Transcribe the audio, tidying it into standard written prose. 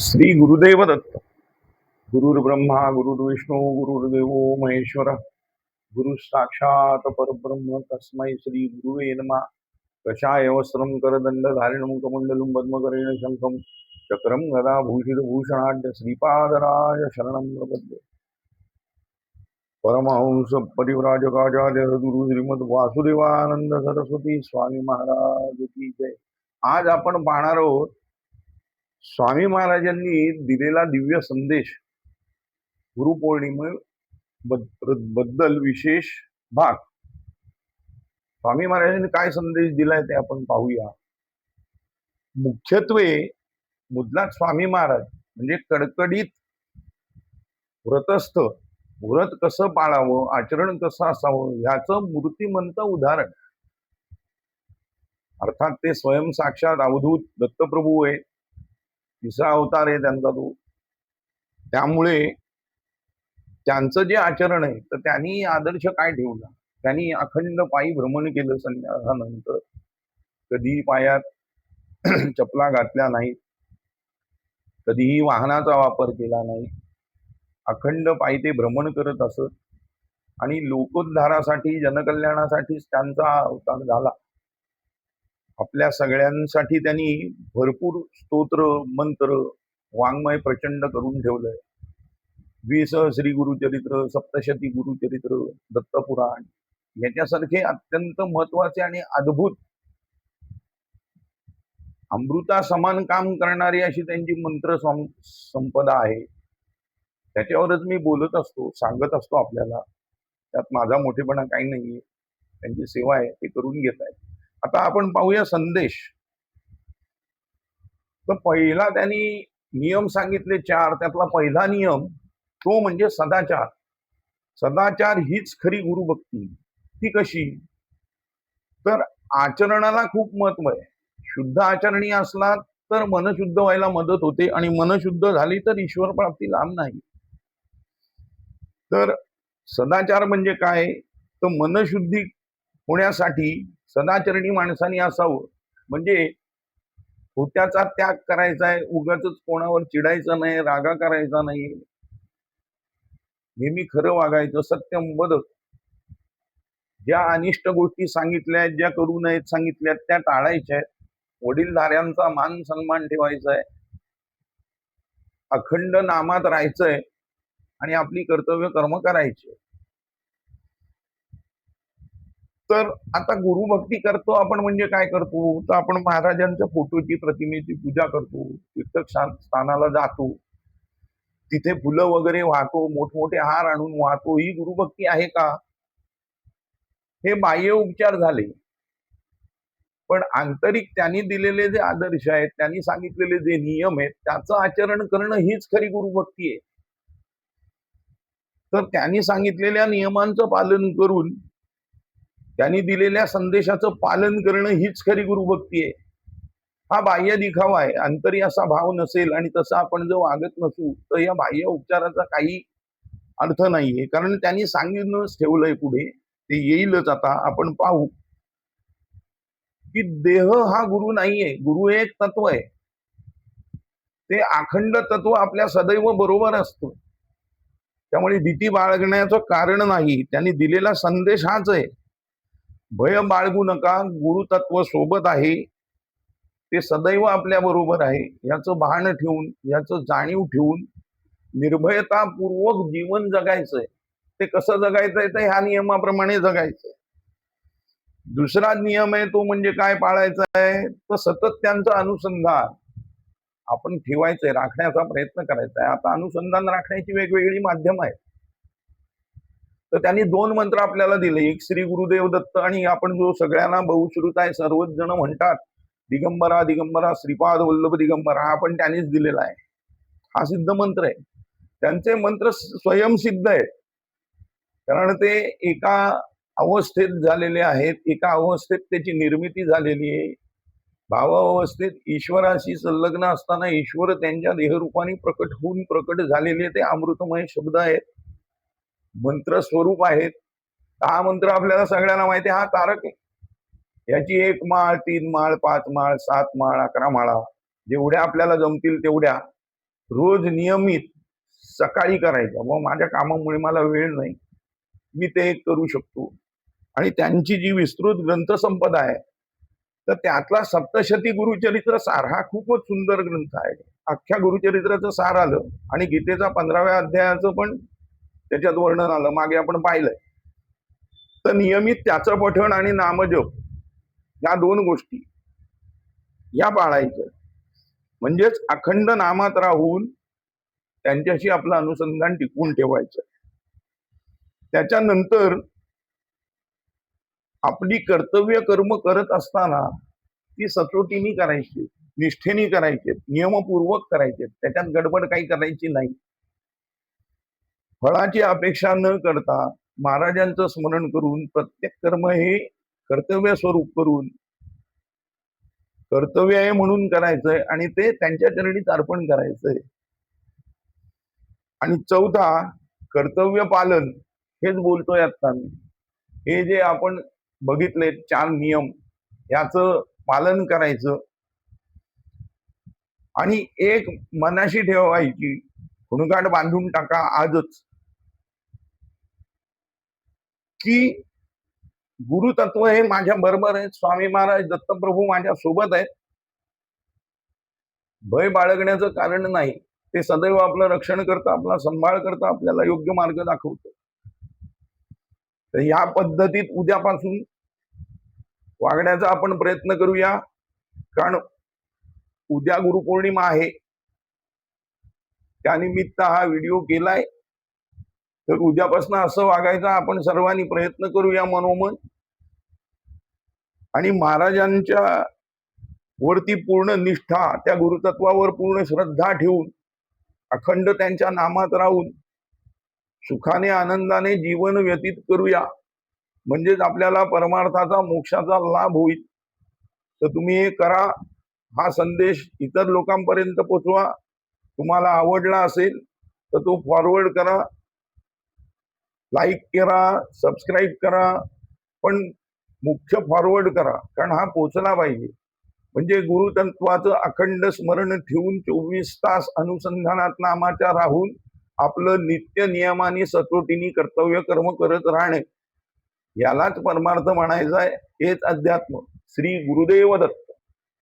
श्री गुरुदेव दत्त. गुरुर्ब्रह्मा गुरुर्विष्णू गुरुर्देवो महेश्वर. गुरु साक्षात परब्रह्म तस्मै श्री गुरुवे नमः. कषाय वस्त्रं करदंड धारिणं कमंडलुं पद्मकरेण शंखं चक्रं गदा भूषितभूषणाढ्य श्रीपादराय शरणं प्रपद्ये. परमहंस परिव्राजकाचार्य गुरु श्रीमद वासुदेवानंद सरस्वती स्वामी महाराज की जय. आज आपण पाहणार आहोत स्वामी महाराजांनी दिलेला दिव्य संदेश गुरुपौर्णिमे बद्दल विशेष भाग. स्वामी महाराजांनी काय संदेश दिलाय ते आपण पाहूया. मुख्यत्वे मुद्दात स्वामी महाराज म्हणजे कडकडीत व्रतस्थ, व्रत कसं पाळावं, आचरण कसं असावं ह्याचं मूर्तिमंत उदाहरण. अर्थात ते स्वयं साक्षात अवधूत दत्तप्रभू आहे. तिसरा अवतार आहे त्यांचा तो. त्यामुळे त्यांचं जे आचरण आहे तर त्यांनी आदर्श काय ठेवला. त्यांनी अखंड पायी भ्रमण केलं संन्यासानंतर. कधी पायात चपला घातल्या नाहीत, कधीही वाहनाचा वापर केला नाही. अखंड पायी ते भ्रमण करत असत आणि लोकोद्धारासाठी जनकल्याणासाठीच त्यांचा अवतार झाला. आपल्या सगळ्यांसाठी त्यांनी भरपूर स्तोत्र मंत्र वाङ्मय प्रचंड करून ठेवलंय. 20 श्री गुरुचरित्र, सप्तशती गुरुचरित्र, दत्तपुराण याच्यासारखे अत्यंत महत्वाचे आणि अद्भुत अमृता समान काम करणारी अशी त्यांची मंत्र संपदा आहे. त्याच्यावरच मी बोलत असतो, सांगत असतो आपल्याला. त्यात माझा मोठेपणा काही नाहीये, त्यांची सेवा आहे, ते करून घेत आहेत. आता आपण पाहूया संदेश. तर पहिला त्यांनी नियम सांगितले 4. त्यातला पहिला नियम तो म्हणजे सदाचार. सदाचार हीच खरी गुरुभक्ती. ती कशी? तर आचरणाला खूप महत्व आहे. शुद्ध आचरणी असला तर मन शुद्ध व्हायला मदत होते आणि मन शुद्ध झाली तर ईश्वर प्राप्ती लांब नाही. तर सदाचार म्हणजे काय? तर मनशुद्धी होण्यासाठी सदाचरणी माणसाने असावं. म्हणजे खोट्याचा त्याग करायचा आहे, उगाच कोणावर चिडायचं नाही, रागा करायचा नाही, नेहमी खरं वागायचं, सत्यम वद. ज्या अनिष्ट गोष्टी सांगितल्या आहेत, ज्या करू नयेत सांगितल्यात त्या टाळायच्या आहेत. वडीलधाऱ्यांचा मान सन्मान ठेवायचा आहे. अखंड नामात राहायचंय आणि आपली कर्तव्य कर्म करायचे. तर आता गुरुभक्ती करतो आपण म्हणजे काय करतो? तर आपण महाराजांच्या फोटोची प्रतिमेची पूजा करतो, तीर्थस्थानाला जातो, तिथे फुलं वगैरे वाहतो, मोठमोठे हार आणून वाहतो. ही गुरुभक्ती आहे का? हे बाह्य उपचार झाले. पण आंतरिक त्यांनी दिलेले जे आदर्श आहेत, त्यांनी सांगितलेले जे नियम आहेत त्याचं आचरण करणं हीच खरी गुरुभक्ती आहे. तर त्यांनी सांगितलेल्या नियमांचं पालन करून त्यांनी दिलेल्या संदेशाचं पालन करणं हीच खरी गुरुभक्ती आहे. हा बाह्य दिखावा आहे. अंतरी असा भाव नसेल आणि तसं आपण जर वागत नसू तर या बाह्य उपचाराचा काही अर्थ नाहीये. कारण त्यांनी सांगितलंच ठेवलंय पुढे, ते येईलच. आता आपण पाहू की देह हा गुरु नाहीये. गुरु एक तत्व आहे. ते अखंड तत्व आपल्या सदैव बरोबर असतं. त्यामुळे भीती बाळगण्याचं कारण नाही. त्यांनी दिलेला संदेश हाच आहे. भय बाळगू नका, गुरुतत्व सोबत आहे, ते सदैव आपल्या बरोबर आहे. याचं भान ठेवून, याचं जाणीव ठेवून निर्भयतापूर्वक जीवन जगायचंय. ते कसं जगायचंय? तर ह्या नियमाप्रमाणे जगायचंय. दुसरा नियम आहे तो म्हणजे काय पाळायचा आहे? तर सतत त्यांचं अनुसंधान आपण ठेवायचंय, राखण्याचा प्रयत्न करायचा आहे. आता अनुसंधान राखण्याची वेगवेगळी माध्यम आहेत. तर त्यांनी 2 मंत्र आपल्याला दिले. एक श्री गुरुदेव दत्त आणि आपण जो सगळ्यांना बहुश्रुत आहे, सर्वच जण म्हणतात दिगंबरा दिगंबरा श्रीपाद वल्लभ दिगंबरा, हा पण त्यांनीच दिलेला आहे. हा सिद्ध मंत्र आहे. त्यांचे मंत्र स्वयंसिद्ध आहेत. कारण ते एका अवस्थेत झालेले आहेत. एका अवस्थेत त्याची निर्मिती झालेली आहे. भावावस्थेत ईश्वराशी संलग्न असताना ईश्वर त्यांच्या देहरूपाने प्रकट होऊन प्रकट झालेले ते अमृतमय शब्द आहेत, मंत्र स्वरूप आहेत. हा मंत्र आपल्याला सगळ्यांना माहिती आहे. हा तारक आहे. याची 1 माळ, 3 माळ, 5 माळ, 7 माळ, 11 माळा जेवढ्या आपल्याला जमतील तेवढ्या रोज नियमित सकाळी करायच्या, मग माझ्या कामामुळे मला वेळ नाही, मी ते एक करू शकतो. आणि त्यांची जी विस्तृत ग्रंथसंपदा आहे, तर त्यातला सप्तशती गुरुचरित्र सार हा खूपच सुंदर ग्रंथ आहे. अख्ख्या गुरुचरित्राचं सार आलं आणि गीतेचा 15व्या अध्यायाचं पण त्याच्यात वर्णन आलं, मागे आपण पाहिलंय. तर नियमित त्याचं पठण आणि नामजप या 2 गोष्टी या पाळायच्या. म्हणजेच अखंड नामात राहून त्यांच्याशी आपलं अनुसंधान टिकवून ठेवायचं. त्याच्यानंतर आपली कर्तव्य कर्म करत असताना ती सचोटीने करायची, निष्ठेने करायचे, नियमपूर्वक करायचे, त्याच्यात गडबड काही करायची नाही. फळाची अपेक्षा न करता महाराजांचं स्मरण करून प्रत्येक कर्म हे कर्तव्य स्वरूप करून कर्तव्य आहे म्हणून करायचंय आणि ते त्यांच्या चरणीच अर्पण करायचंय. आणि चौथा, कर्तव्य पालन, हेच बोलतोय आता मी. हे जे आपण बघितले 4 नियम, याचं पालन करायचं. आणि एक मनाशी ठेवायची, हुणगाट बांधून टाका आजच, की गुरुतत्व हे माझ्या बरोबर आहे, स्वामी महाराज दत्तप्रभू माझ्या सोबत आहेत, भय बाळगण्याचं कारण नाही. ते सदैव आपलं रक्षण करतं, आपला सांभाळ करतं, आपल्याला योग्य मार्ग दाखवतं. तर या पद्धतीत उद्यापासून वागण्याचा आपण प्रयत्न करूया. कारण उद्या गुरुपौर्णिमा आहे, त्यानिमित्त हा व्हिडिओ केलाय. तर उद्यापासून असं वागायचा आपण सर्वांनी प्रयत्न करूया मनोमन. आणि महाराजांच्या वरती पूर्ण निष्ठा, त्या गुरुतत्वावर पूर्ण श्रद्धा ठेवून अखंड त्यांच्या नामात राहून सुखाने आनंदाने जीवन व्यतीत करूया. म्हणजेच आपल्याला परमार्थाचा मोक्षाचा लाभ होईल. तर तुम्ही हे करा, हा संदेश इतर लोकांपर्यंत पोचवा. तुम्हाला आवडला असेल तर तो फॉरवर्ड करा, लाईक करा, सबस्क्राईब करा, पण मुख्य फॉरवर्ड करा, कारण हा पोचला पाहिजे. म्हणजे गुरुतत्वाचं अखंड स्मरण ठेवून 24 तास अनुसंधानात नामाच्या राहून आपलं नित्य नियमाने सचोटीने कर्तव्य कर्म करत राहणे, यालाच परमार्थ म्हणायचा आहे. हेच अध्यात्म. श्री गुरुदेव दत्त.